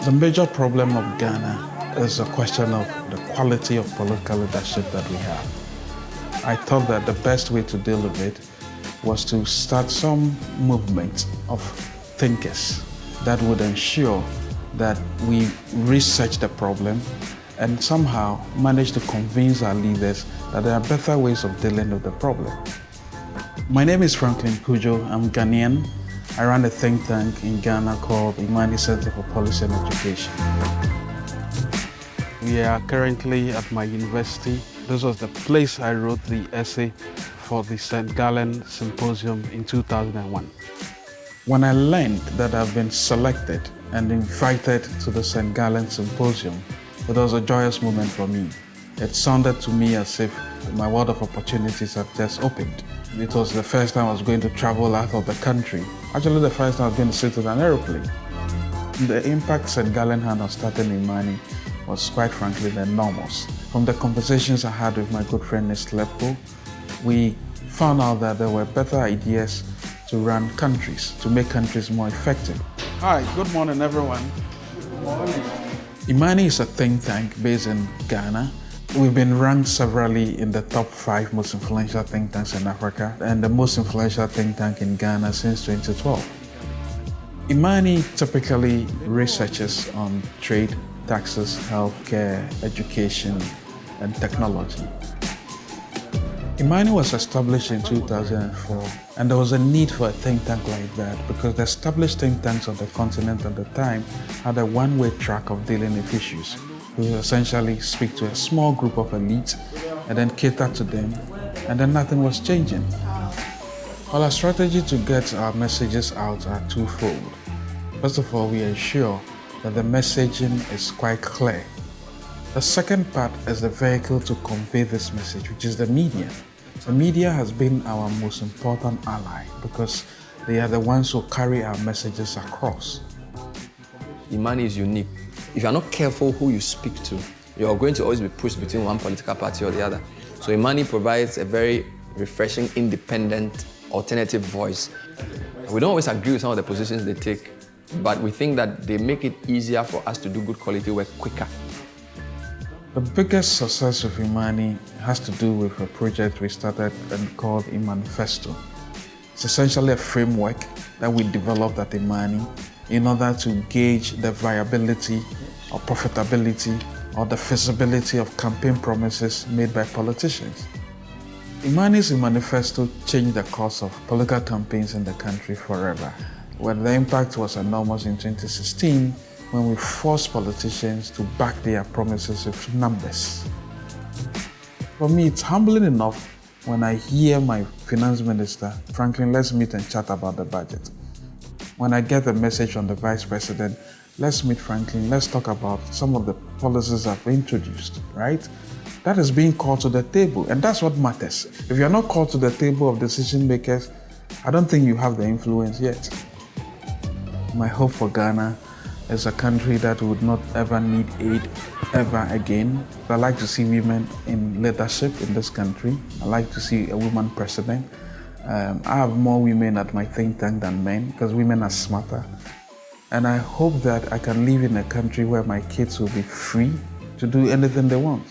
The major problem of Ghana is a question of the quality of political leadership that we have. I thought that the best way to deal with it was to start some movement of thinkers that would ensure that we research the problem and somehow manage to convince our leaders that there are better ways of dealing with the problem. My name is Franklin Kujo. I'm Ghanaian. I run a think tank in Ghana called IMANI Center for Policy and Education. We are currently at my university. This was the place I wrote the essay for the St. Gallen Symposium in 2001. When I learned that I've been selected and invited to the St. Gallen Symposium, it was a joyous moment for me. It sounded to me as if my world of opportunities had just opened. It was the first time I was going to travel out of the country. Actually, the first time I was going to sit in an aeroplane. The impact St. Gallen had on starting IMANI was quite frankly enormous. From the conversations I had with my good friend Leppo, we found out that there were better ideas to run countries, to make countries more effective. Hi, good morning everyone. Good morning. IMANI is a think tank based in Ghana. We've been ranked severally in the top 5 most influential think tanks in Africa and the most influential think tank in Ghana since 2012. IMANI typically researches on trade, taxes, healthcare, education, and technology. IMANI was established in 2004, and there was a need for a think tank like that because the established think tanks on the continent at the time had a one-way track of dealing with issues. We essentially speak to a small group of elites and then cater to them, and then nothing was changing. Well, our strategy to get our messages out are twofold. First of all, we ensure that the messaging is quite clear. The second part is the vehicle to convey this message, which is the media. The media has been our most important ally because they are the ones who carry our messages across. IMANI is unique. If you're not careful who you speak to, you're going to always be pushed between one political party or the other. So IMANI provides a very refreshing, independent, alternative voice. We don't always agree with some of the positions they take, but we think that they make it easier for us to do good quality work quicker. The biggest success of IMANI has to do with a project we started and called Manifesto. It's essentially a framework that we developed at IMANI in order to gauge the viability or profitability or the feasibility of campaign promises made by politicians. IMANI's Manifesto changed the course of political campaigns in the country forever, where the impact was enormous in 2016 when we forced politicians to back their promises with numbers. For me, it's humbling enough when I hear my finance minister, Franklin, let's meet and chat about the budget. When I get a message from the vice president, let's meet Franklin, let's talk about some of the policies I've introduced, right? That is being called to the table, and that's what matters. If you're not called to the table of decision makers, I don't think you have the influence yet. My hope for Ghana is a country that would not ever need aid ever again. I like to see women in leadership in this country. I like to see a woman president. I have more women at my think tank than men because women are smarter. And I hope that I can live in a country where my kids will be free to do anything they want.